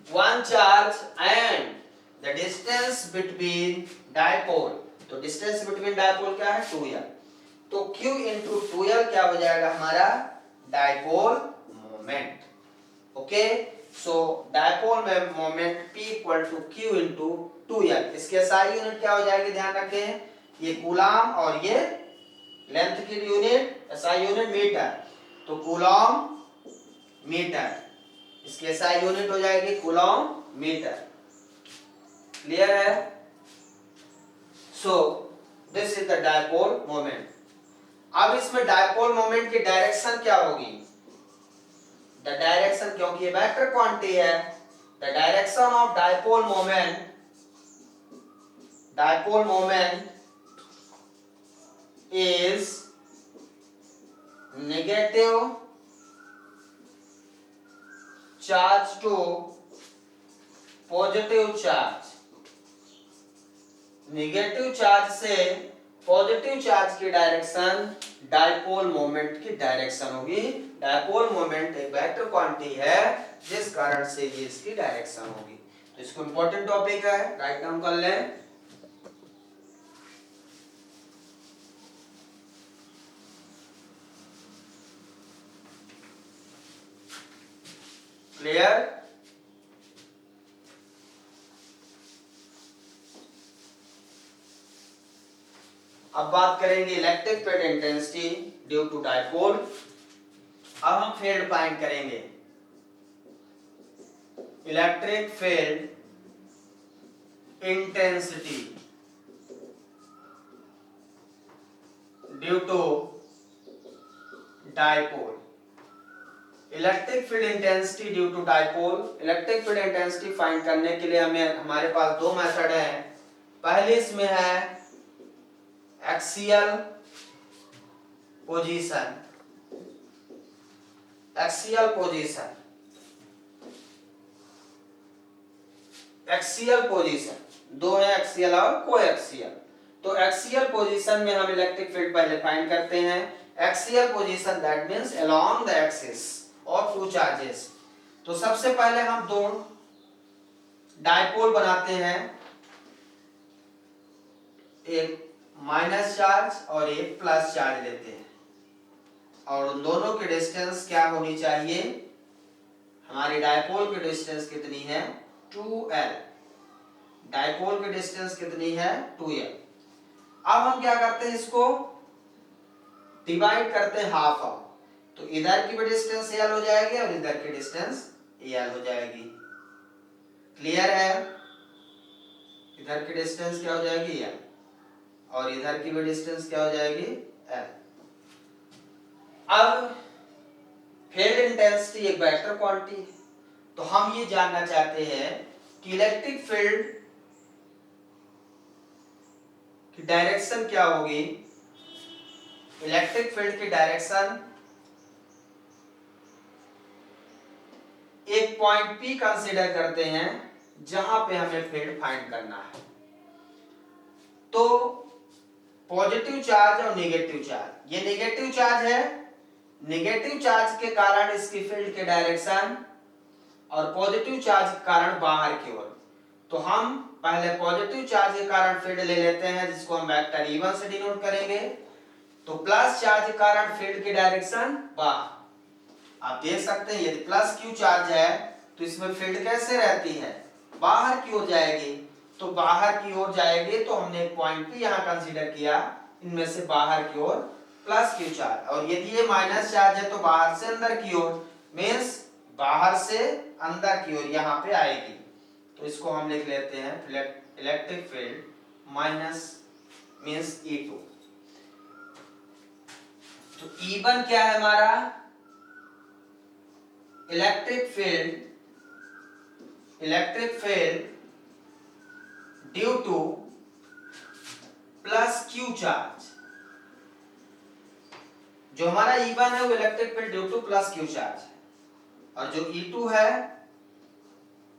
one charge and the distance between dipole. तो distance between dipole क्या है? 2L। तो Q into 2L क्या हो जाएगा हमारा? Dipole moment. Okay, so dipole में moment P equal to Q into 2L। इसके SI यूनिट क्या हो जाएगी? ध्यान रखें, ये कूलम और ये लेंथ की यूनिट, SI यूनिट मीटर। तो कूलम मीटर, इसके SI यूनिट हो जाएगी कूलम मीटर। क्लियर है? So this is the dipole moment. अब इसमें डायपोल मोमेंट की डायरेक्शन क्या होगी? द डायरेक्शन, क्योंकि ये वेक्टर क्वांटिटी है, the direction of dipole moment is negative charge to positive charge। Negative charge से पॉजिटिव चार्ज की डायरेक्शन डायपोल मोमेंट की डायरेक्शन होगी। डायपोल मोमेंट एक वेक्टर क्वांटिटी है जिस कारण से ये इसकी डायरेक्शन होगी। तो इसको इंपॉर्टेंट टॉपिक है, राइट डाउन कर लें। क्लियर? अब बात करेंगे electric field intensity due to dipole. अब हम फील्ड फाइंड करेंगे। Electric field intensity due to dipole. Electric field intensity due to dipole, electric field intensity find करने के लिए हमारे पास दो मेथड है। पहले इसमें है एक्सियल पोजीशन, दो है, एक्सियल और कोएक्सियल। तो एक्सियल पोजीशन में हम इलेक्ट्रिक फील्ड पहले फाइंड करते हैं। Axial position that means along the axis और टू चार्जेस। तो सबसे पहले हम दो डायपोल बनाते हैं, एक माइनस चार्ज और एक प्लस चार्ज लेते हैं, और उन दोनों की डिस्टेंस क्या होनी चाहिए? हमारी डायपोल की डिस्टेंस कितनी है? 2L। डायपोल की डिस्टेंस कितनी है? 2L। अब हम क्या करते हैं, इसको डिवाइड करते हैं हाफ ऑफ। तो इधर की भी डिस्टेंस L हो जाएगी और इधर की डिस्टेंस L हो जाएगी। क्लियर है? इधर की डिस्टेंस क्या हो जाएगी? L, और इधर की भी डिस्टेंस क्या हो जाएगी? L। अब फील्ड इंटेंसिटी एक वेक्टर क्वांटिटी है, तो हम ये जानना चाहते हैं कि इलेक्ट्रिक फील्ड की डायरेक्शन क्या होगी। इलेक्ट्रिक फील्ड की डायरेक्शन एक पॉइंट P कंसीडर करते हैं जहां पे हमें फील्ड फाइंड करना है। तो पॉजिटिव चार्ज और नेगेटिव चार्ज, ये नेगेटिव चार्ज है नेगेटिव चार्ज के कारण इसकी फील्ड के डायरेक्शन और पॉजिटिव चार्ज के कारण बाहर की ओर। तो हम पहले पॉजिटिव चार्ज के कारण फील्ड ले लेते हैं, जिसको हम वेक्टर E1 से डिनोट करेंगे। तो प्लस चार्ज के कारण फील्ड की डायरेक्शन बाहर। आप देख सकते हैं यदि प्लस क्यू चार्ज है तो इसमें फील्ड कैसे रहती है, बाहर की ओर जाएगी। तो बाहर की ओर जाएगी तो हमने एक पॉइंट भी यहाँ कंसीडर किया, इनमें से बाहर की ओर प्लस क्यू चार्ज, और यदि ये माइनस चार्ज है तो बाहर से अंदर की ओर, मींस बाहर से अंदर की ओर यहाँ पे आएगी। तो इसको हम लिख लेते हैं electric field minus means E2। तो E1 क्या है हमारा, electric field due to plus Q charge. जो हमारा E1 है वो electric field due to plus Q charge है, और जो E2 है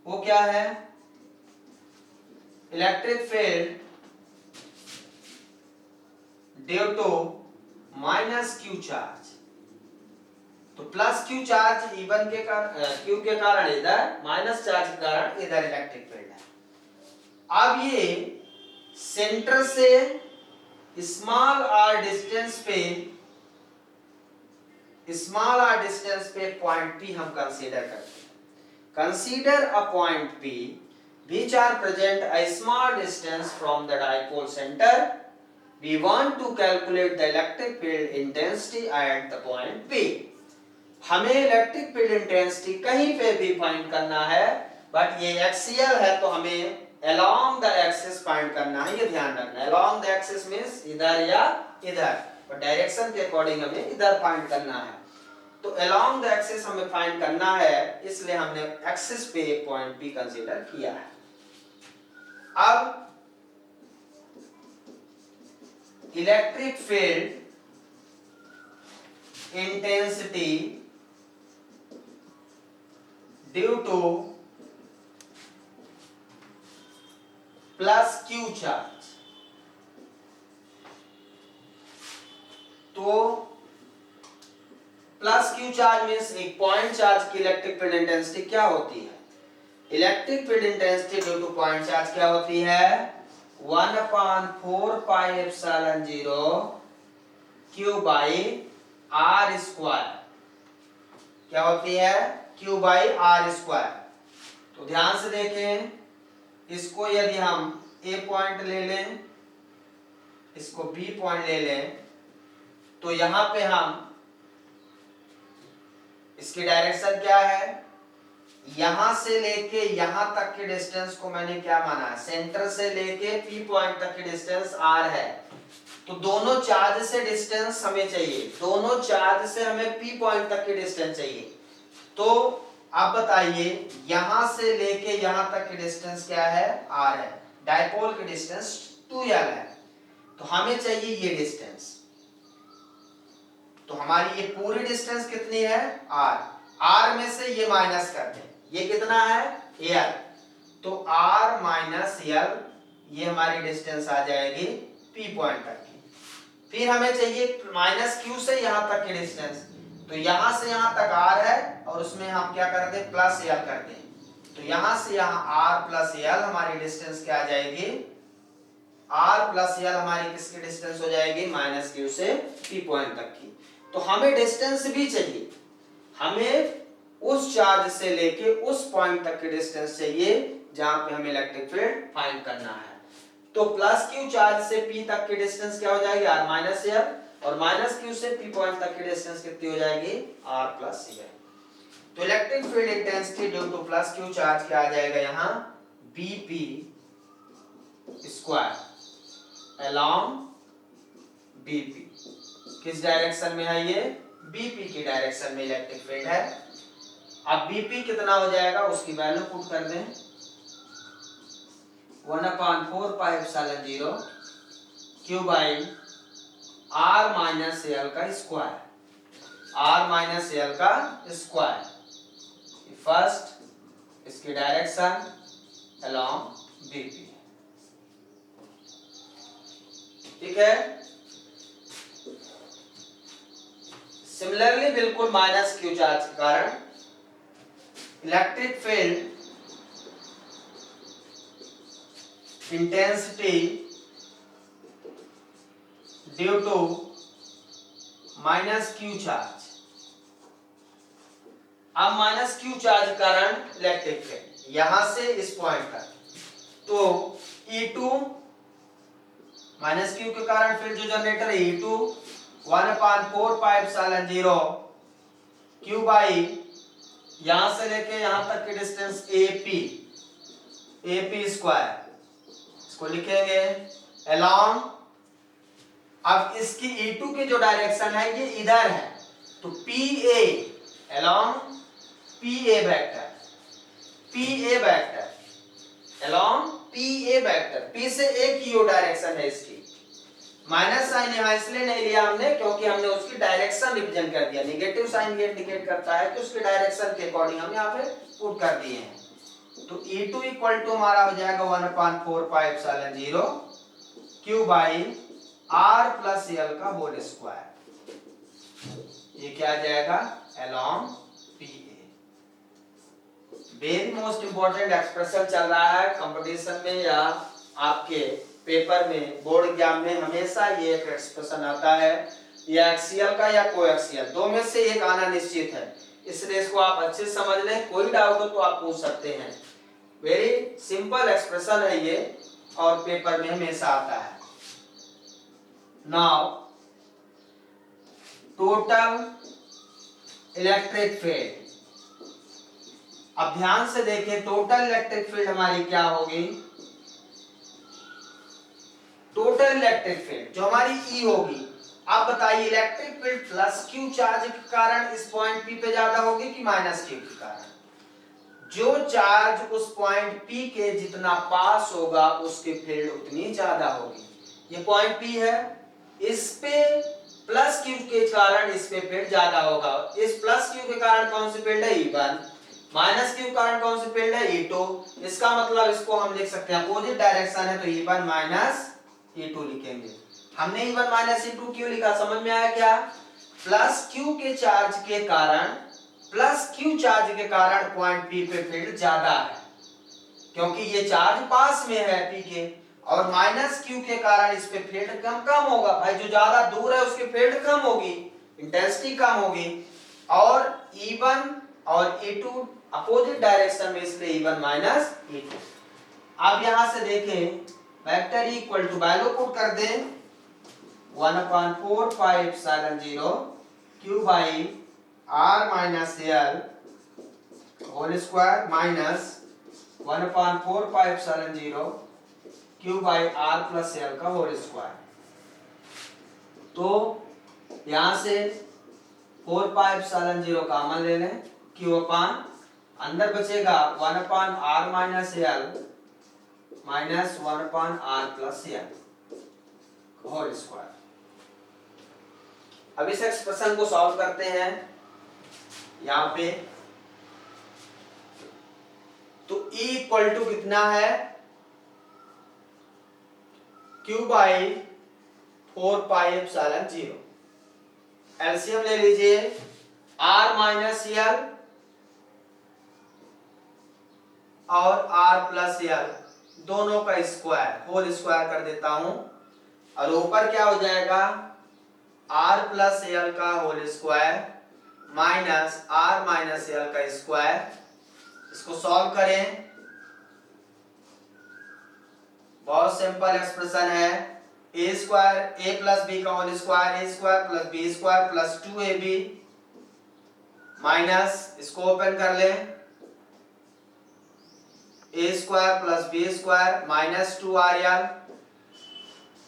वो क्या है, electric field due to minus Q charge. तो प्लस क्यू चार्ज E1 के कारण, क्यू के कारण इधर, माइनस चार्ज के कारण इधर इलेक्ट्रिक फील्ड है। अब ये सेंटर से स्मॉल r डिस्टेंस पे पॉइंट P हम कंसीडर करते हैं। Consider a point P which are present a small distance from the dipole center. We want to calculate the electric field intensity at the point P. हमें electric field intensity कहीं पे भी find करना है, but ये axial है तो हमें along the axis फाइंड करना है, ये ध्यान रखना है। along the axis means इधर या इधर, पर डायरेक्शन के अकॉर्डिंग हमें इधर फाइंड करना है। तो along the axis हमें फाइंड करना है, इसलिए हमने एक्सिस पे एक पॉइंट P कंसीडर किया है। अब electric field intensity due to plus Q charge. तो प्लस क्यू चार्ज मींस एक पॉइंट चार्ज की इलेक्ट्रिक फील्ड इंटेंसिटी क्या होती है, electric field intensity due two point charge क्या होती है, 1/4 pi epsilon 0 Q by R square. क्या होती है, Q बाई R स्क्वायर। तो ध्यान से देखें, इसको यदि हम A पॉइंट ले लें, इसको B पॉइंट ले लें, तो यहां पे हम इसकी डायरेक्शन क्या है, यहां से लेके यहां तक के डिस्टेंस को मैंने क्या माना है, सेंटर से लेके P पॉइंट तक की डिस्टेंस R है। तो दोनों चार्ज से डिस्टेंस हमें चाहिए, दोनों चार्ज से हमें P पॉइंट तक की डिस्टेंस चाहिए। तो आप बताइए यहां से लेके यहां तक की डिस्टेंस क्या है, R है। डायपोल की डिस्टेंस 2L है, तो हमें चाहिए ये डिस्टेंस। तो हमारी ये पूरी डिस्टेंस कितनी है, R। R में से ये माइनस करते हैं, ये कितना है, L। तो R माइनस L, ये हमारी डिस्टेंस आ जाएगी P पॉइंट तक की। फिर हमें चाहिए माइनस Q से यहां तक की डिस्टेंस, तो यहां से यहां तक R है, और उसमें हम क्या कर दें, प्लस L कर दें। तो यहां से यहां R प्लस L हमारी डिस्टेंस क्या आ जाएगी, R प्लस L हमारी किसकी डिस्टेंस हो जाएगी, माइनस Q से P पॉइंट तक की। तो हमें डिस्टेंस भी चाहिए, हमें उस चार्ज से लेके उस पॉइंट तक की डिस्टेंस चाहिए जहां पे हमें इलेक्ट्रिक फील्ड फाइंड करना है। तो प्लस क्यू चार्ज से P तक की डिस्टेंस क्या हो जाएगी, R माइनस L, और माइनस Q से P पॉइंट तक की डिस्टेंस कितनी हो जाएगी, R प्लस L। तो electric field intensity due to plus Q charge क्या आ जाएगा, यहाँ BP स्क्वायर अलोंग BP। किस डायरेक्शन में है ये, BP की डायरेक्शन में इलेक्ट्रिक फील्ड है। अब BP कितना हो जाएगा उसकी वैल्यू पुट कर दें, 1/4 pi epsilon 0 Q by R minus L का स्क्वायर, R माइनस L का स्क्वायर। फर्स्ट इसकी डायरेक्शन अलोंग BP, ठीक है। सिमिलरली बिल्कुल माइनस क्यू चार्ज के कारण electric field intensity due to minus Q charge. अब माइनस क्यू चार्ज कारण इलेक्ट्रिक फील्ड यहां से इस पॉइंट तक, तो E2 माइनस क्यू के कारण फील्ड जो जनरेटर है E2 1/4πε0 Q बाई यहां से लेके यहां तक की डिस्टेंस AP स्क्वायर, इसको लिखेंगे along। अब इसकी E2 की जो डायरेक्शन है ये इधर है, तो PA along PA vector along PA vector, P से A की ओर डायरेक्शन है इसकी। माइनस साइन यहाँ इसलिए नहीं लिया हमने क्योंकि हमने उसकी डायरेक्शन रिप्रेजेंट कर दिया। नेगेटिव साइन ये इंडिकेट करता है कि उसके डायरेक्शन के अकॉर्डिंग हम यहाँ पे पुट कर दिए हैं। तो E2 इक्वल टू हमारा हो जाएगा 1/4πε0 Q by R plus L का होल स्क्वायर। ये क्या आ जाएगा along PA। Very most important expression चल रहा है कंपटीशन में या आपके पेपर में, बोर्ड एग्जाम में हमेशा ये एक एक्सप्रेशन आता है, या एक्सियल का या कोएक्सियल, दो में से एक आना निश्चित है। इसलिए इसको आप अच्छे से समझ लें, कोई डाउट हो तो आप पूछ सकते हैं। वेरी सिंपल एक्सप्रेशन है ये और पेपर में हमेशा आता है। नाउ टोटल इलेक्ट्रिक फील्ड, अब ध्यान से देखिए टोटल इलेक्ट्रिक फील्ड हमारी क्या होगी। टोटल इलेक्ट्रिक फील्ड जो हमारी E होगी, आप बताइए electric field plus Q charge के कारण इस पॉइंट P पे ज्यादा होगी कि माइनस क्यू के कारण। जो चार्ज उस पॉइंट P के जितना पास होगा उसकी फील्ड उतनी ज्यादा होगी। ये पॉइंट P है, इस पे प्लस क्यू के कारण इस पे फील्ड ज्यादा होगा। इस प्लस क्यू के कारण कौन सी फील्ड है E1, माइनस क्यू के कारण कौन सी फील्ड है E2। इसका मतलब इसको हम लिख सकते हैं अपोजिट डायरेक्शन है तो E1 माइनस E2 लिखेंगे। हमने E1 माइनस E2 क्यों लिखा, समझ में आया क्या? प्लस क्यू के चार्ज के कारण, प्लस क्यू चार्ज के कारण पॉइंट P पे फील्ड ज्यादा है क्योंकि ये चार्ज पास में है P के, और माइनस क्यू के कारण इस पे फील्ड कम होगा। भाई जो ज्यादा दूर है उसकी फील्ड कम होगी, इंटेंसिटी कम होगी। और E1 और E2 अपोजिट डायरेक्शन में, इसलिए E1 माइनस E2। अब यहां से देखें vector equal to value put कर दें 1/4πε0 Q by R minus L whole square minus 1/4πε0 Q by R plus L का होल स्क्वायर। तो यहां से 4πε0 कॉमन ले लें, Q अपान अंदर बचेगा 1/R minus L minus 1/R plus L whole square. अब इस एक्सप्रेशन को सॉल्व करते हैं यहां पे। तो E इक्वल टू कितना है, Q बाई 4πε0। एलसीएम ले लीजिए, R माइनस L और R प्लस L दोनों का स्क्वायर, होल स्क्वायर कर देता हूं, और ऊपर क्या हो जाएगा R प्लस L का whole square minus R minus L का स्क्वायर। इसको सॉल्व करें, बहुत सिंपल एक्सप्रेशन है, a square a plus B का whole square a square plus B square plus 2ab minus, इसको ओपन कर लें, a square plus B square minus 2rl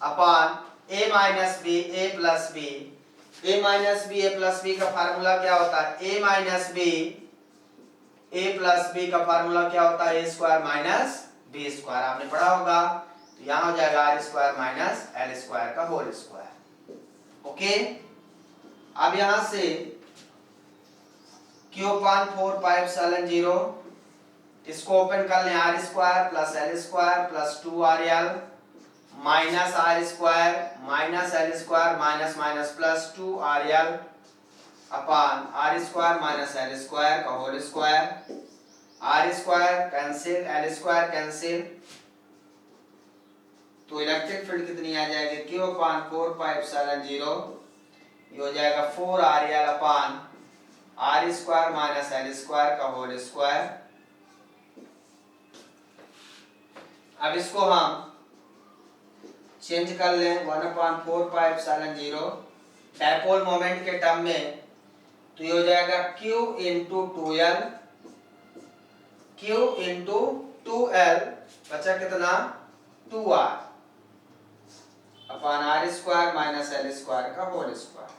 upon a minus B a plus B. a minus B a plus B का formula क्या होता है, a minus B a plus B का formula क्या होता है, a square minus B square, आपने पढ़ा होगा। तो यहां हो जाएगा r square minus l square का होल स्क्वायर। ओके, अब यहां से q अपान 4πε0, इसको ओपन कर लें, r square plus l square plus 2rl minus r square minus l square minus minus plus 2rl upon R square minus L square का whole square, R square cancel, L square cancel, तो electric field कितनी आ जाएगी, Q upon 4 pi epsilon 0, ये हो जाएगा 4 R L upon R square minus L square का whole square. अब इसको हम चेंज कर लें 1 upon 4 pi epsilon 0 dipole moment के टर्म में, तो ये हो जाएगा Q into 2L, Q into 2L बचा कितना 2R upon R square minus L square का होल स्क्वायर।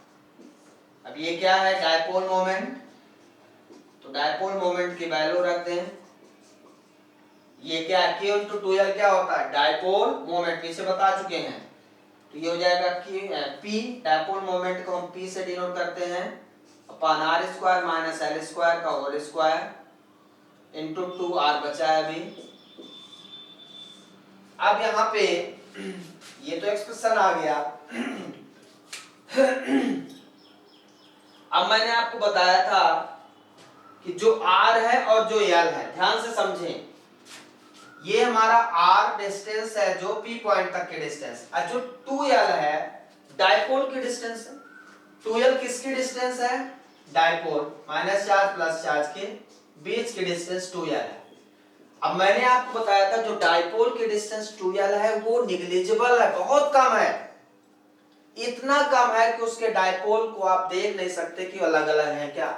अब ये क्या है, डायपोल मोमेंट, तो डायपोल मोमेंट की वैल्यू रख दें। ये क्या है, Q इंटू 2L क्या होता है, डायपोल मोमेंट, पीछे बता चुके हैं। तो ये हो जाएगा P, डायपोल मोमेंट को हम P से डिनोट करते हैं upon R square minus L square का होल स्क्वायर इंटू 2R बचा है अभी। अब यहाँ पे ये तो एक्सप्रेशन आ गया। अब मैंने आपको बताया था कि जो R है और जो L है, ध्यान से समझें, ये हमारा R डिस्टेंस है जो P पॉइंट तक की डिस्टेंस, और जो 2L है डायपोल की डिस्टेंस है। 2L किसकी डिस्टेंस है, dipole minus charge plus charge के बीच की डिस्टेंस 2L है। अब मैंने आपको बताया था जो डायपोल की डिस्टेंस 2L है वो निग्लिजिबल है, बहुत कम है, इतना कम है कि उसके डायपोल को आप देख नहीं सकते कि अलग अलग है क्या।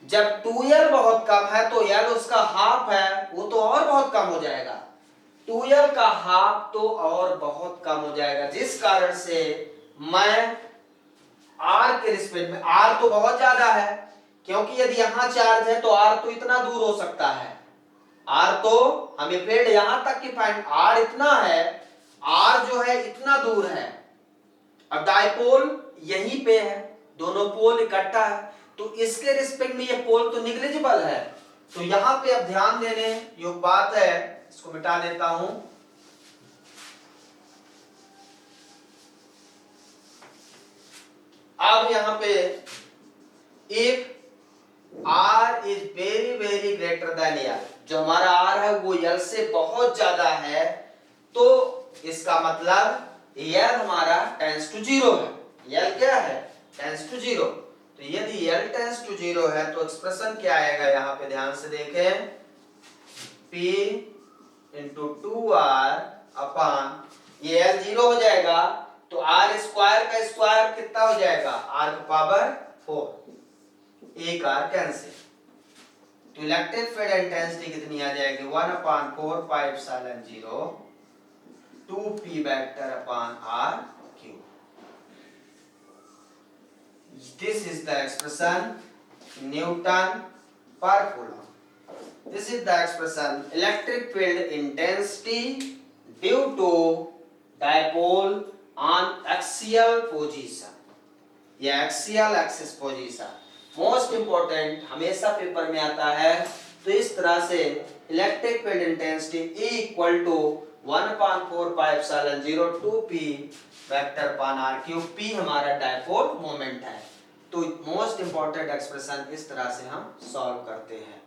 जब 2L बहुत कम है तो L उसका हाफ है, वो तो और बहुत कम हो जाएगा, 2L का हाफ तो और बहुत कम हो जाएगा, जिस कारण से मैं R के रिस्पेक्ट में, R तो बहुत ज्यादा है, क्योंकि यदि यहां चार्ज है तो R तो इतना दूर हो सकता है, R तो हमें फील्ड यहां तक की फाइंड, R इतना है, R जो है इतना दूर है, अब डायपोल यहीं पे है, दोनों पोल इकट्ठा है, तो इसके रिस्पेक्ट में ये पोल तो निग्लिजिबल है। तो यहां पे अब ध्यान देने योग्य बात है, इसको मिटा देता हूं। अब यहां पे if R is very very greater than L, जो हमारा R है वो L से बहुत ज्यादा है, तो इसका मतलब L हमारा टेंस टू 0 है। L क्या है, टेंस टू 0, तो यदि L टेंस टू 0 है तो एक्सप्रेशन क्या आएगा, यहां पे ध्यान से देखें, P इंटू 2R अपॉन, ये L 0 हो जाएगा तो R स्क्वायर का स्क्वायर कितना हो जाएगा, R का पावर 4, एक R कैंसिल, तो इलेक्ट्रिक फील्ड इंटेंसिटी कितनी आ जाएगी, 1 upon 4 pi epsilon 0 2P vector upon R cube. This is the expression Newton per coulomb. This is the expression electric field intensity due to dipole on axial position या axial axis position। Most important हमेशा paper में आता है, तो इस तरह से electric field intensity E equal to 1/4 pi epsilon 0 2P vector upon R cube, P हमारा डायपोल मोमेंट है। तो मोस्ट इंपॉर्टेंट एक्सप्रेशन इस तरह से हम सॉल्व करते हैं।